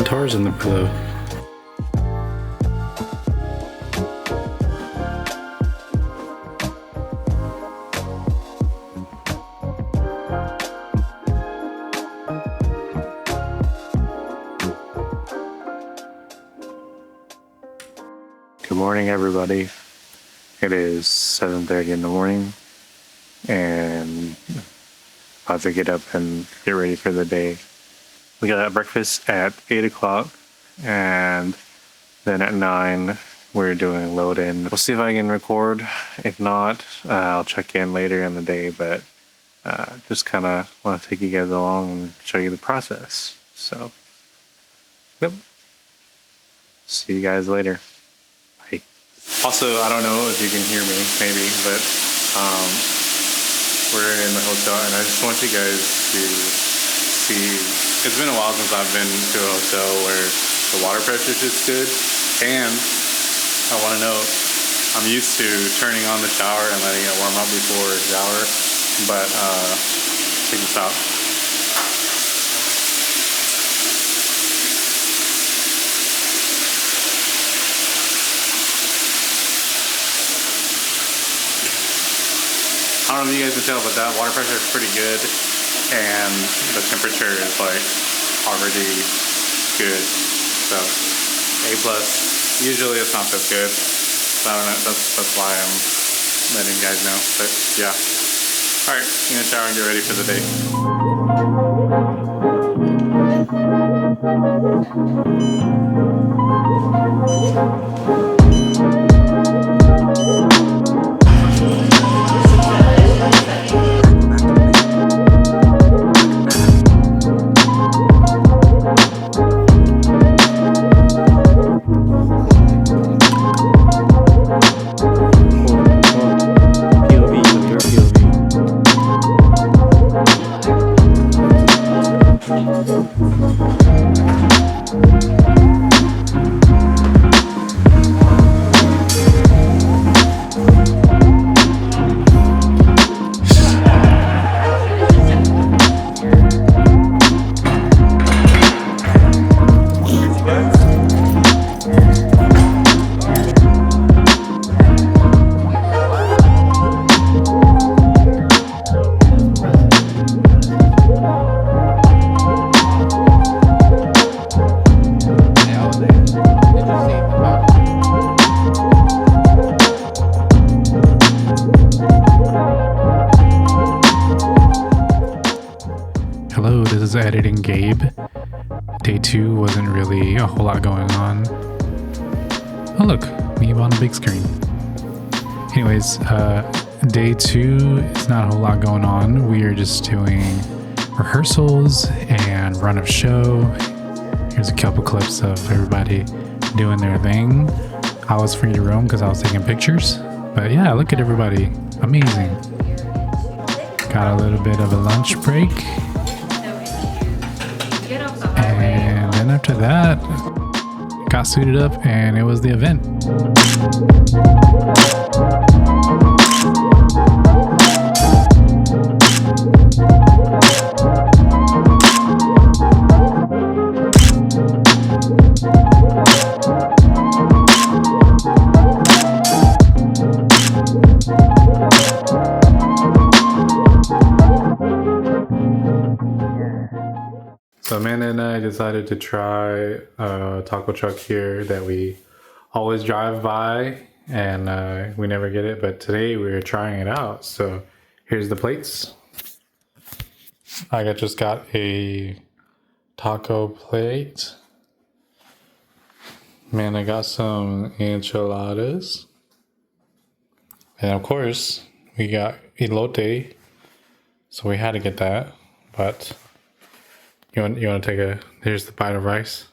guitars in the pillow. Good morning, everybody. It is 7:30 in the morning, and about to get up and get ready for the day. We got breakfast at 8 o'clock, and then at 9, we're doing load in. We'll see if I can record. If not, I'll check in later in the day, but just kind of want to take you guys along and show you the process. So, yep. See you guys later. Bye. Also, I don't know if you can hear me, maybe, but we're in the hotel, and I just want you guys to see. It's been a while since I've been to a hotel where the water pressure is just good, and I want to know, I'm used to turning on the shower and letting it warm up before a shower, but check this out. I don't know if you guys can tell, but that water pressure is pretty good, and the temperature is like already good. So A+. Usually it's not this good. So I don't know. That's why I'm letting you guys know. But yeah. All right, I'm gonna shower and get ready for the Hello, this is Editing Gabe. Day 2 wasn't really a whole lot going on. Oh look, me on the big screen. Anyways, day 2 is not a whole lot going on. We are just doing rehearsals and run of show. Here's a couple clips of everybody doing their thing. I was free to roam because I was taking pictures. But yeah, look at everybody. Amazing. Got a little bit of a lunch break. And then after that, got suited up and it was the event. So Amanda and I decided to try a taco truck here that we always drive by, and we never get it, but today we were trying it out. So here's the plates. I just got a taco plate. Man, I got some enchiladas. And of course, we got elote. So we had to get that, but you want to take a, here's the bite of rice.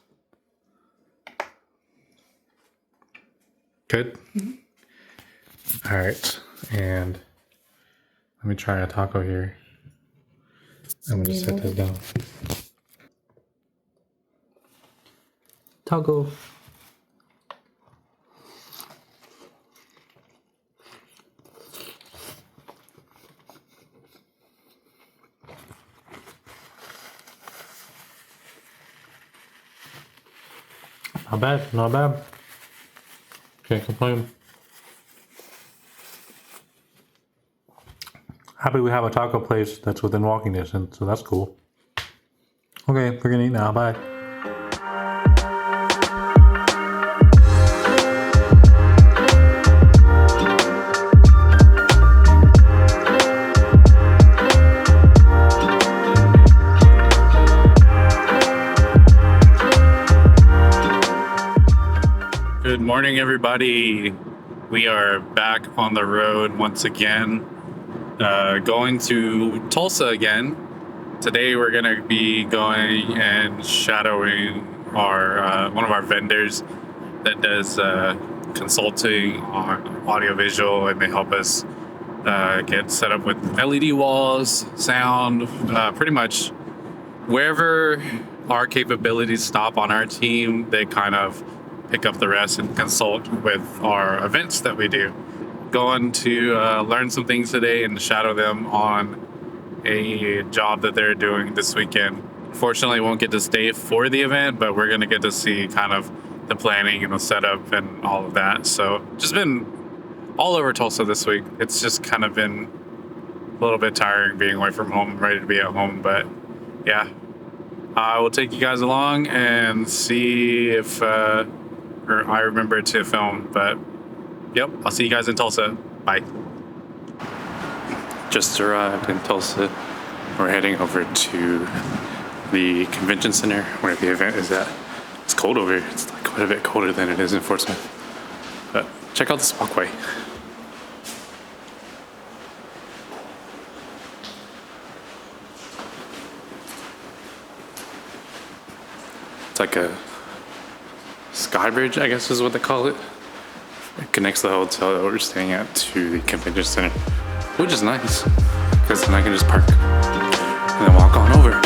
Good? Mm-hmm. All right, and let me try a taco here. I'm gonna set this down. Taco. Not bad, not bad. Can't complain. Happy we have a taco place that's within walking distance, so that's cool. Okay, we're gonna eat now. Bye. Good morning, everybody. We are back on the road once again, going to Tulsa again. Today we're gonna be going and shadowing our one of our vendors that does consulting on audiovisual, and they help us get set up with LED walls, sound, pretty much wherever our capabilities stop on our team. They kind of pick up the rest and consult with our events that we do. Going to learn some things today and shadow them on a job that they're doing this weekend. Fortunately, won't get to stay for the event, but we're going to get to see kind of the planning and the setup and all of that. So just been all over Tulsa this week. It's just kind of been a little bit tiring being away from home, ready to be at home. But yeah, I will take you guys along and see if I remember to film. But yep, I'll see you guys in Tulsa. Bye. Just arrived in Tulsa. We're heading over to the convention center where the event is at. It's cold over here. It's like quite a bit colder than it is in Fort Smith. But check out this walkway. It's like a sky bridge, I guess is what they call it. It connects the hotel that we're staying at to the convention center, which is nice because then I can just park and then walk on over.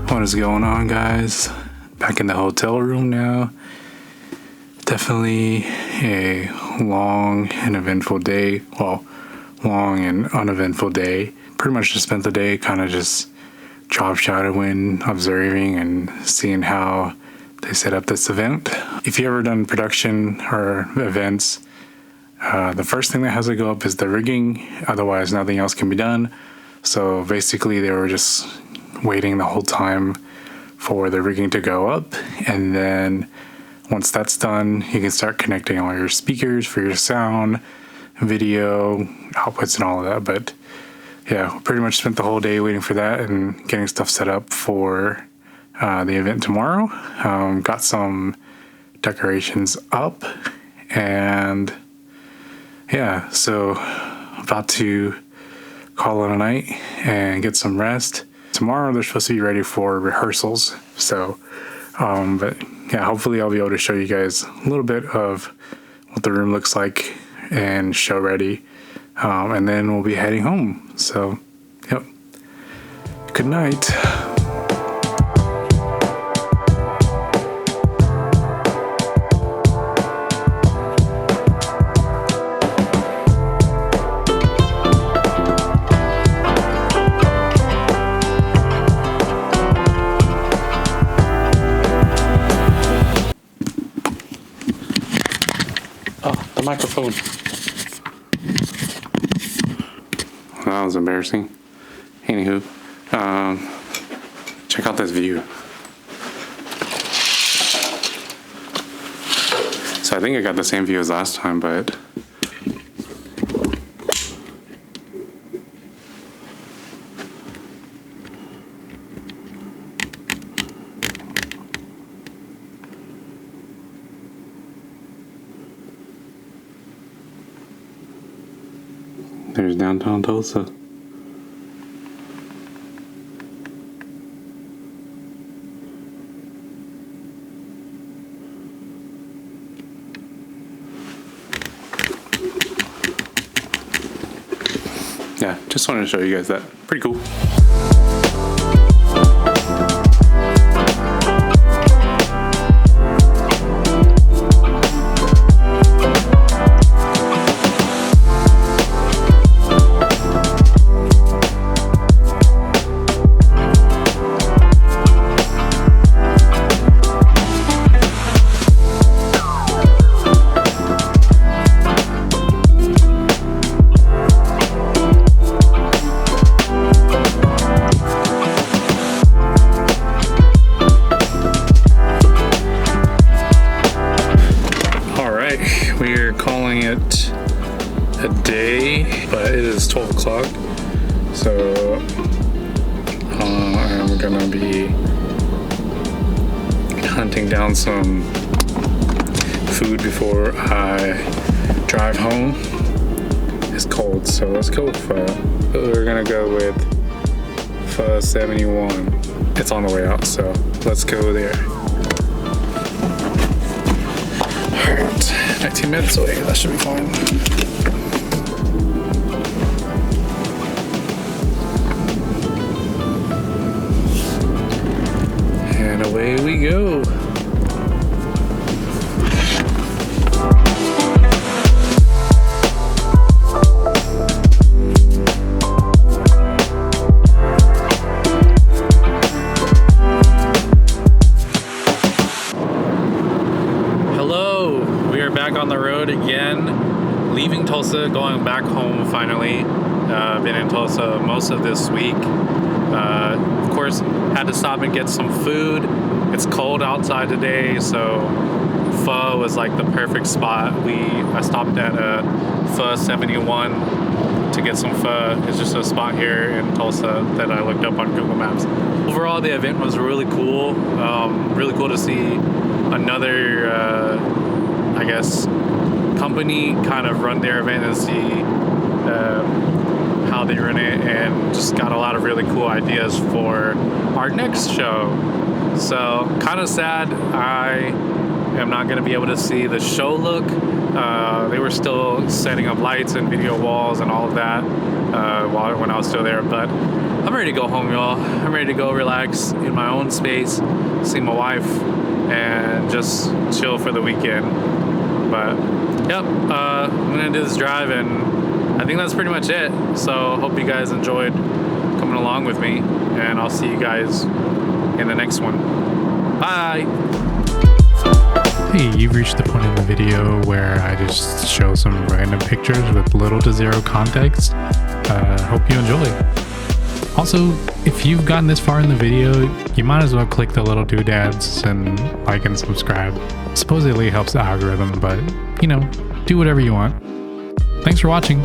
What is going on, guys? Back in the hotel room now. Definitely a long and eventful day. Well, long and uneventful day. Pretty much just spent the day kind of just job shadowing, observing, and seeing how they set up this event. If you ever done production or events, the first thing that has to go up is the rigging. Otherwise, nothing else can be done. So basically, they were just waiting the whole time for the rigging to go up, and then once that's done, you can start connecting all your speakers for your sound, video, outputs, and all of that. But yeah, pretty much spent the whole day waiting for that and getting stuff set up for the event tomorrow. Got some decorations up, and yeah, so about to call it a night and get some rest. Tomorrow they're supposed to be ready for rehearsals. So, but yeah, hopefully I'll be able to show you guys a little bit of what the room looks like and show ready. And then we'll be heading home. So, yep. Good night. The microphone. That was embarrassing. Anywho, check out this view. So I think I got the same view as last time, but There's downtown Tulsa. Yeah, just wanted to show you guys that. Pretty cool. We're calling it a day, but it is 12 o'clock, so I'm gonna be hunting down some food before I drive home. It's cold, so let's go with pho. We're gonna go with pho 71. It's on the way out, so let's go there. 19 minutes away, that should be fine. And away we go. Back on the road again, leaving Tulsa, going back home finally. Been in Tulsa most of this week. Of course, had to stop and get some food. It's cold outside today, so pho was like the perfect spot. I stopped at pho 71 to get some pho. It's just a spot here in Tulsa that I looked up on Google Maps. Overall, the event was really cool. Really cool to see another I guess company kind of run their event and see how they run it, and just got a lot of really cool ideas for our next show. So kind of sad I am not going to be able to see the show look. They were still setting up lights and video walls and all of that when I was still there, but I'm ready to go home, y'all. I'm ready to go relax in my own space, see my wife, and just chill for the weekend. But yep, I'm gonna do this drive, and I think that's pretty much it. So hope you guys enjoyed coming along with me, and I'll see you guys in the next one. Bye. Hey, you've reached the point in the video where I just show some random pictures with little to zero context. Hope you enjoy. Also, if you've gotten this far in the video, you might as well click the little doodads and like and subscribe. Supposedly it helps the algorithm, but you know, do whatever you want. Thanks for watching.